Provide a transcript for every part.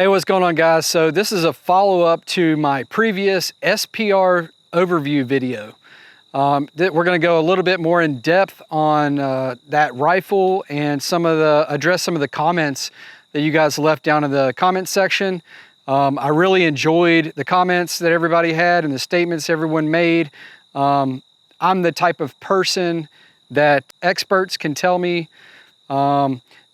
Hey, what's going on, guys? So this is a follow-up to my previous SPR overview video. We're going to go a little bit more in depth on that rifle and address some of the comments that you guys left down in the comment section. I really enjoyed the comments that everybody had and the statements everyone made. I'm the type of person that experts can tell me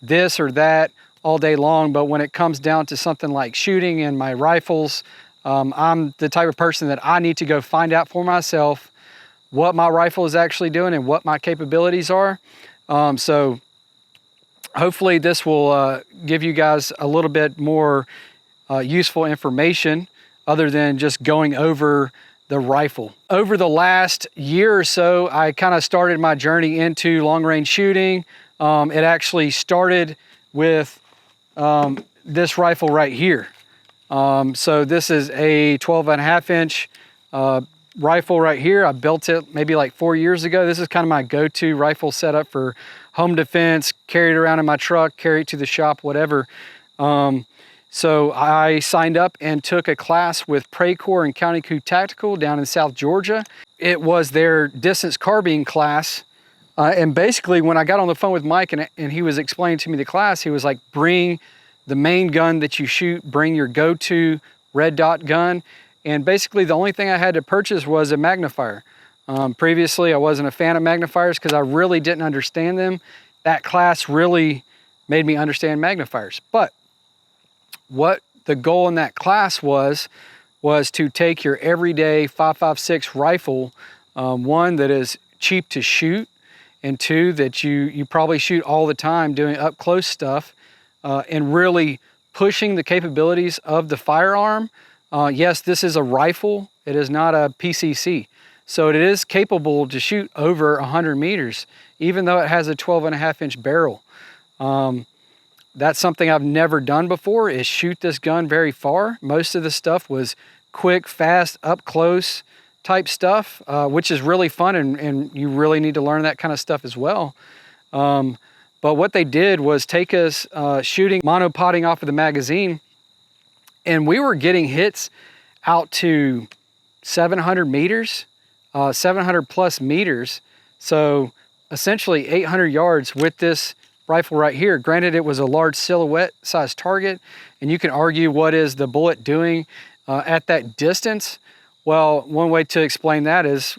this or that all day long, but when it comes down to something like shooting and my rifles, I'm the type of person that I need to go find out for myself what my rifle is actually doing and what my capabilities are. So hopefully this will give you guys a little bit more useful information other than just going over the rifle. Over the last year or so, I kind of started my journey into long-range shooting. It actually started with this rifle right here. So this is a 12.5 inch rifle right here. I built it maybe like 4 years ago. This is kind of my go-to rifle setup for home defense, carry it around in my truck, carry it to the shop, whatever. So I signed up and took a class with Precorps and County Coup Tactical down in South Georgia. It was their distance carbine class. And basically when I got on the phone with Mike and he was explaining to me the class, he was like, bring the main gun that you shoot, bring your go-to red dot gun. And basically the only thing I had to purchase was a magnifier. Previously I wasn't a fan of magnifiers because I really didn't understand them. That class really made me understand magnifiers. But what the goal in that class was to take your everyday 5.56 rifle, one that is cheap to shoot, and two, that you probably shoot all the time doing up close stuff, and really pushing the capabilities of the firearm. Yes, this is a rifle. It is not a PCC. So it is capable to shoot over 100 meters, even though it has a 12.5 inch barrel. That's something I've never done before, is shoot this gun very far. Most of the stuff was quick, fast, up close type stuff, which is really fun, and you really need to learn that kind of stuff as well. But what they did was take us shooting monopoding off of the magazine, and we were getting hits out to 700 meters, 700 plus meters. So essentially 800 yards with this rifle right here. Granted, it was a large silhouette size target, and you can argue what is the bullet doing at that distance. Well, one way to explain that is,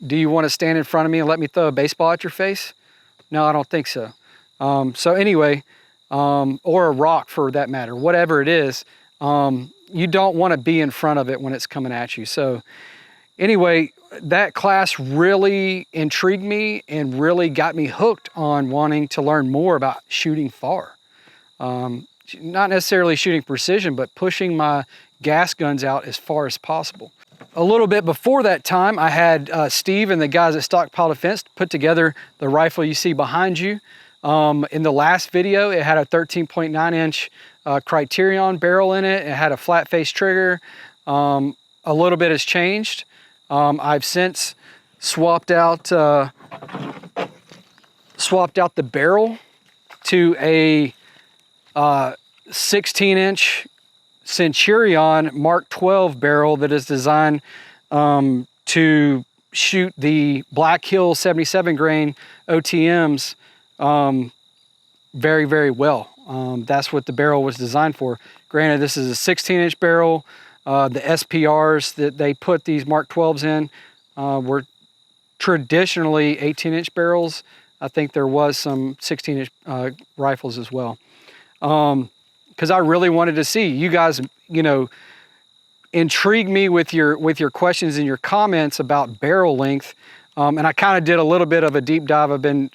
do you want to stand in front of me and let me throw a baseball at your face? No, I don't think so. So anyway, or a rock for that matter, whatever it is, you don't want to be in front of it when it's coming at you. So anyway, that class really intrigued me and really got me hooked on wanting to learn more about shooting far. Not necessarily shooting precision, but pushing my gas guns out as far as possible. A little bit before that time, I had Steve and the guys at Stockpile Defense put together the rifle you see behind you. In the last video, it had a 13.9 inch Criterion barrel in it. It had a flat face trigger. A little bit has changed. I've since swapped out the barrel to a 16 inch Centurion Mark 12 barrel that is designed to shoot the Black Hill 77 grain OTMs very, very well. That's what the barrel was designed for. Granted, this is a 16 inch barrel. The SPRs that they put these Mark 12s in were traditionally 18 inch barrels. I think there was some 16 inch rifles as well. Because I really wanted to see you guys, intrigue me with your questions and your comments about barrel length. And I kind of did a little bit of a deep dive. I've been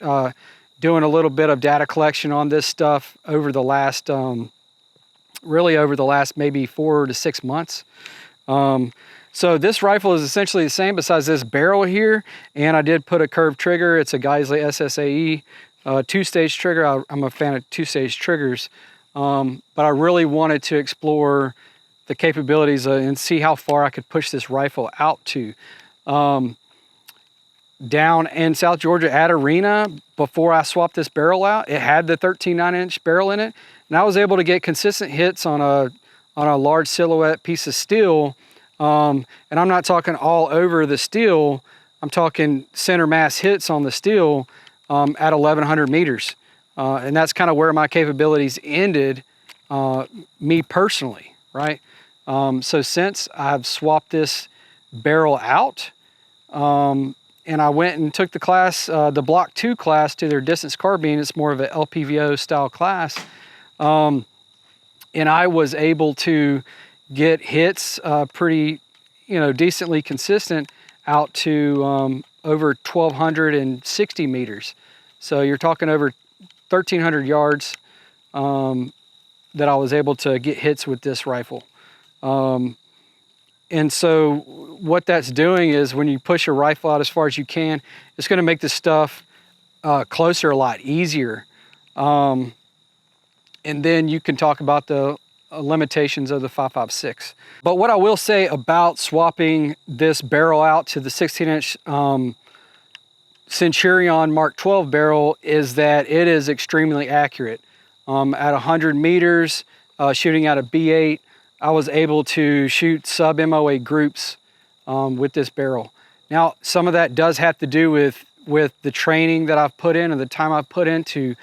doing a little bit of data collection on this stuff over the last, really over the last maybe 4 to 6 months. So this rifle is essentially the same besides this barrel here. And I did put a curved trigger. It's a Geisley SSAE two-stage trigger. I'm a fan of two-stage triggers. But I really wanted to explore the capabilities and see how far I could push this rifle out to. down in South Georgia at Arena, before I swapped this barrel out, it had the 13 9-inch barrel in it, and I was able to get consistent hits on a large silhouette piece of steel. And I'm not talking all over the steel, I'm talking center mass hits on the steel at 1100 meters. And that's kind of where my capabilities ended, me personally, right? So since I've swapped this barrel out, and I went and took the class, the Block 2 class, to their distance carbine. It's more of an LPVO style class. And I was able to get hits pretty, decently consistent out to over 1,260 meters. So you're talking over 1,300 yards that I was able to get hits with this rifle. And so what that's doing is, when you push a rifle out as far as you can, it's going to make the stuff closer a lot easier. And then you can talk about the limitations of the 5.56. But what I will say about swapping this barrel out to the 16-inch Centurion Mark 12 barrel is that it is extremely accurate. At 100 meters, shooting out a B8, I was able to shoot sub-MOA groups with this barrel. Now, some of that does have to do with the training that I've put in and the time I've put into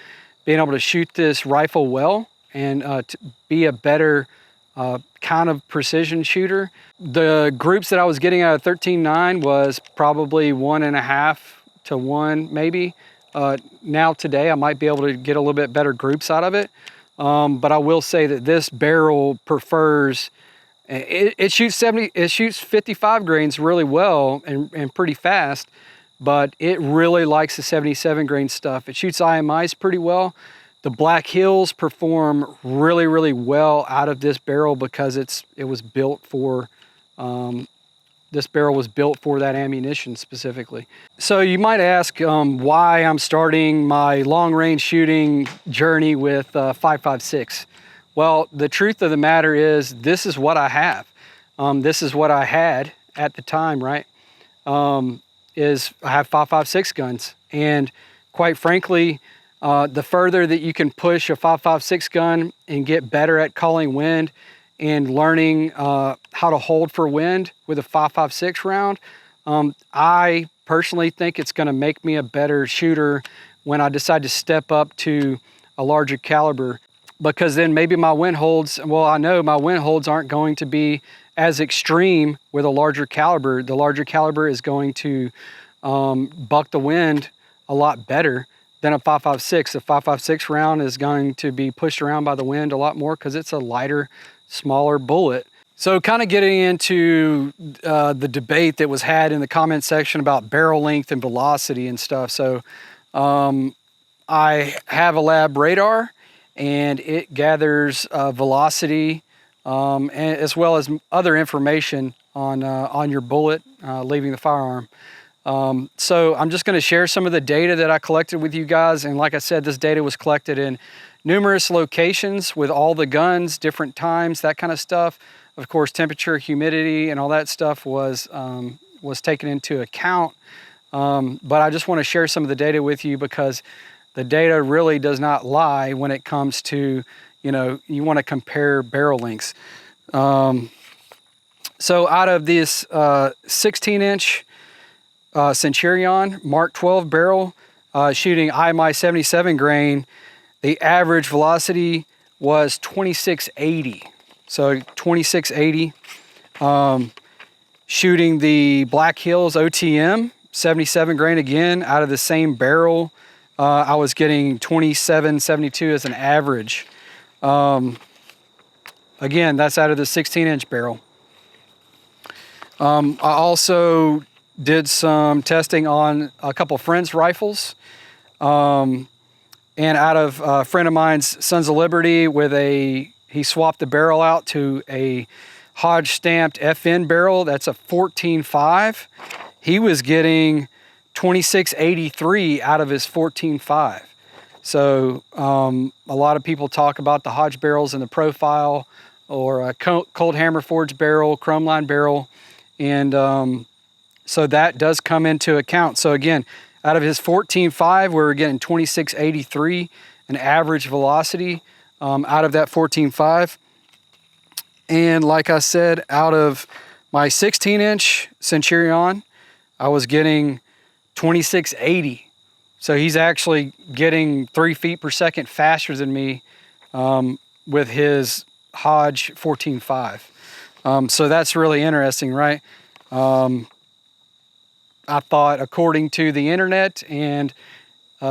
being able to shoot this rifle well and to be a better kind of precision shooter. The groups that I was getting out of 13.9 was probably 1.5 to 1 maybe. Now today I might be able to get a little bit better groups out of it. But I will say that this barrel prefers, it shoots 55 grains really well and pretty fast, but it really likes the 77 grain stuff. It shoots IMIs pretty well. The Black Hills perform really, really well out of this barrel because it was built for, this barrel was built for that ammunition specifically. So you might ask why I'm starting my long range shooting journey with 5.56. Well, the truth of the matter is, this is what I have. This is what I had at the time, right? Is I have 5.56 guns. And quite frankly, the further that you can push a 5.56 gun and get better at calling wind and learning how to hold for wind with a 5.56 round, I personally think it's going to make me a better shooter when I decide to step up to a larger caliber, because then maybe my wind holds, well, I know my wind holds aren't going to be as extreme with a larger caliber. The larger caliber is going to buck the wind a lot better than a 5.56. The 5.56 round is going to be pushed around by the wind a lot more because it's a lighter, smaller bullet. So kind of getting into the debate that was had in the comment section about barrel length and velocity and stuff. So I have a lab radar, and it gathers velocity and as well as other information on your bullet leaving the firearm. So I'm just going to share some of the data that I collected with you guys. And like I said, this data was collected in numerous locations with all the guns, different times, that kind of stuff. Of course, temperature, humidity, and all that stuff was taken into account. But I just want to share some of the data with you because the data really does not lie when it comes to, you want to compare barrel lengths. So out of this 16-inch Centurion Mark 12 barrel shooting IMI 77 grain, the average velocity was 2680. So 2680. Shooting the Black Hills OTM 77 grain again out of the same barrel, I was getting 2772 as an average. Again, that's out of the 16-inch barrel. I also did some testing on a couple friends' rifles. And out of a friend of mine's Sons of Liberty he swapped the barrel out to a Hodge stamped FN barrel. That's a 14.5. He was getting 2683 out of his 14.5. So a lot of people talk about the Hodge barrels in the profile, or a cold hammer forged barrel, chrome line barrel. And So that does come into account. So again, out of his 14.5, we're getting 2683, an average velocity out of that 14.5. And like I said, out of my 16-inch Centurion, I was getting 2680. So he's actually getting 3 feet per second faster than me with his Hodge 14.5. So that's really interesting, right? I thought, according to the internet and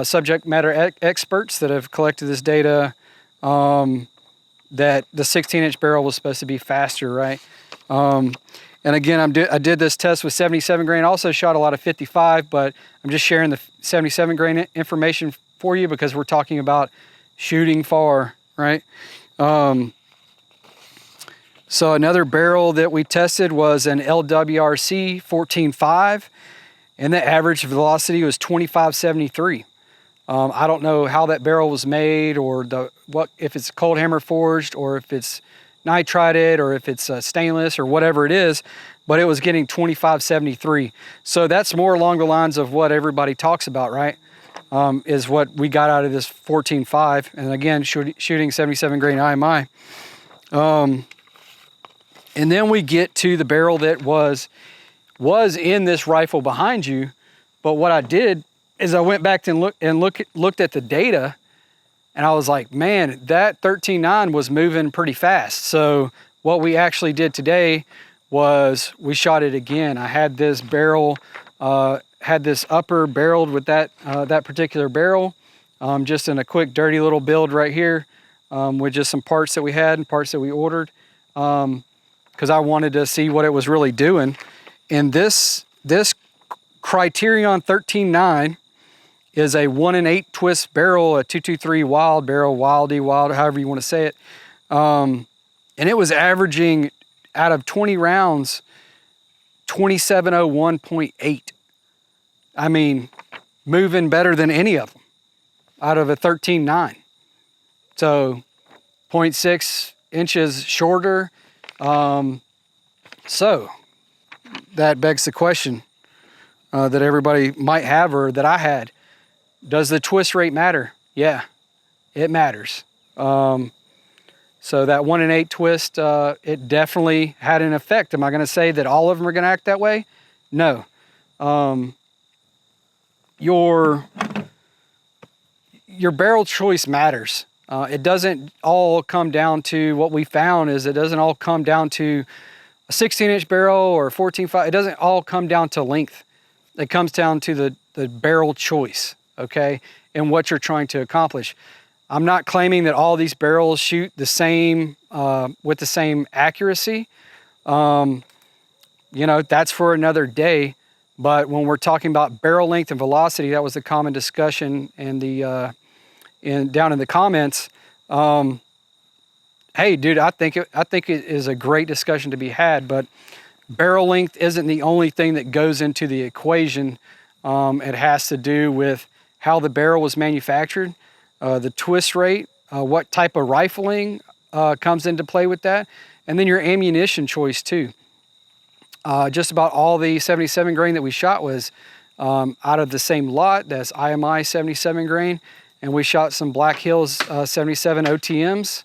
subject matter experts that have collected this data, that the 16-inch barrel was supposed to be faster, right? And again, I did this test with 77 grain. I also shot a lot of 55, but I'm just sharing the 77 grain information for you because we're talking about shooting far, right? So another barrel that we tested was an LWRC 14.5, and the average velocity was 2573. I don't know how that barrel was made, or if it's cold hammer forged, or if it's nitrided, or if it's stainless, or whatever it is, but it was getting 2573. So that's more along the lines of what everybody talks about, right? Is what we got out of this 14.5, and again, shooting 77 grain IMI. And then we get to the barrel that was in this rifle behind you, but what I did is I went back and looked at the data, and I was like, man, that 13.9 was moving pretty fast. So what we actually did today was we shot it again. I had this barrel, had this upper barreled with that particular barrel, just in a quick dirty little build right here, with just some parts that we had and parts that we ordered, because I wanted to see what it was really doing. And this Criterion 13.9 is a 1-in-8 twist barrel, a 223 wild barrel, wildy, however you want to say it. And it was averaging out of 20 rounds, 2701.8. I mean, moving better than any of them out of a 13.9. So 0.6 inches shorter. So that begs the question that everybody might have, or that I had. Does the twist rate matter? Yeah, it matters. So that 1-in-8 twist, it definitely had an effect. Am I going to say that all of them are going to act that way? No. Your barrel choice matters. It doesn't all come down to, what we found is it doesn't all come down to a 16-inch barrel or a 14.5. It doesn't all come down to length. It comes down to the barrel choice, okay, and what you're trying to accomplish. I'm not claiming that all these barrels shoot the same, with the same accuracy. You know, that's for another day. But when we're talking about barrel length and velocity, that was the common discussion in the down in the comments. Hey, dude, I think it is a great discussion to be had. But barrel length isn't the only thing that goes into the equation. It has to do with how the barrel was manufactured, the twist rate, what type of rifling comes into play with that, and then your ammunition choice too. Just about all the 77 grain that we shot was out of the same lot. That's IMI 77 grain, and we shot some Black Hills 77 OTMs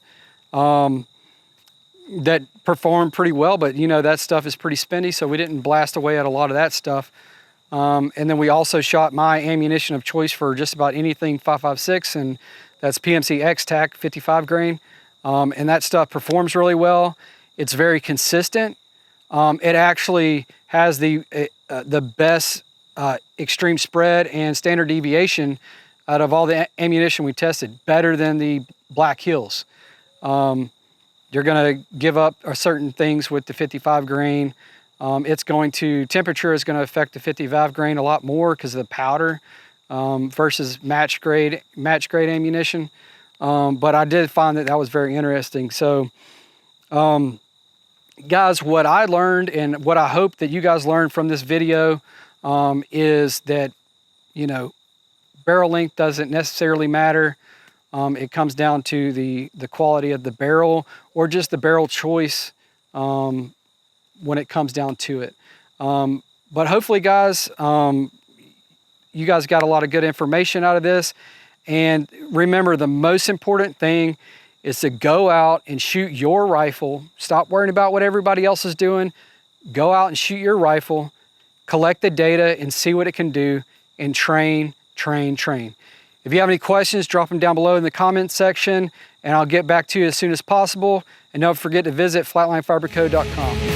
that performed pretty well, but you know, that stuff is pretty spendy, so we didn't blast away at a lot of that stuff. And then we also shot my ammunition of choice for just about anything 5.56, and that's PMC X-Tac 55 grain. And that stuff performs really well. It's very consistent. It actually has the best extreme spread and standard deviation out of all the ammunition we tested, better than the Black Hills. You're gonna give up certain things with the 55 grain. Temperature is gonna affect the 55 grain a lot more because of the powder versus match grade ammunition. But I did find that was very interesting. So, guys, what I learned and what I hope that you guys learned from this video is that, you know, barrel length doesn't necessarily matter. It comes down to the quality of the barrel, or just the barrel choice when it comes down to it. But hopefully, guys, you guys got a lot of good information out of this. And remember, the most important thing is to go out and shoot your rifle. Stop worrying about what everybody else is doing. Go out and shoot your rifle, collect the data and see what it can do, and train, train, train. If you have any questions, drop them down below in the comments section, and I'll get back to you as soon as possible. And don't forget to visit flatlinefiberco.com.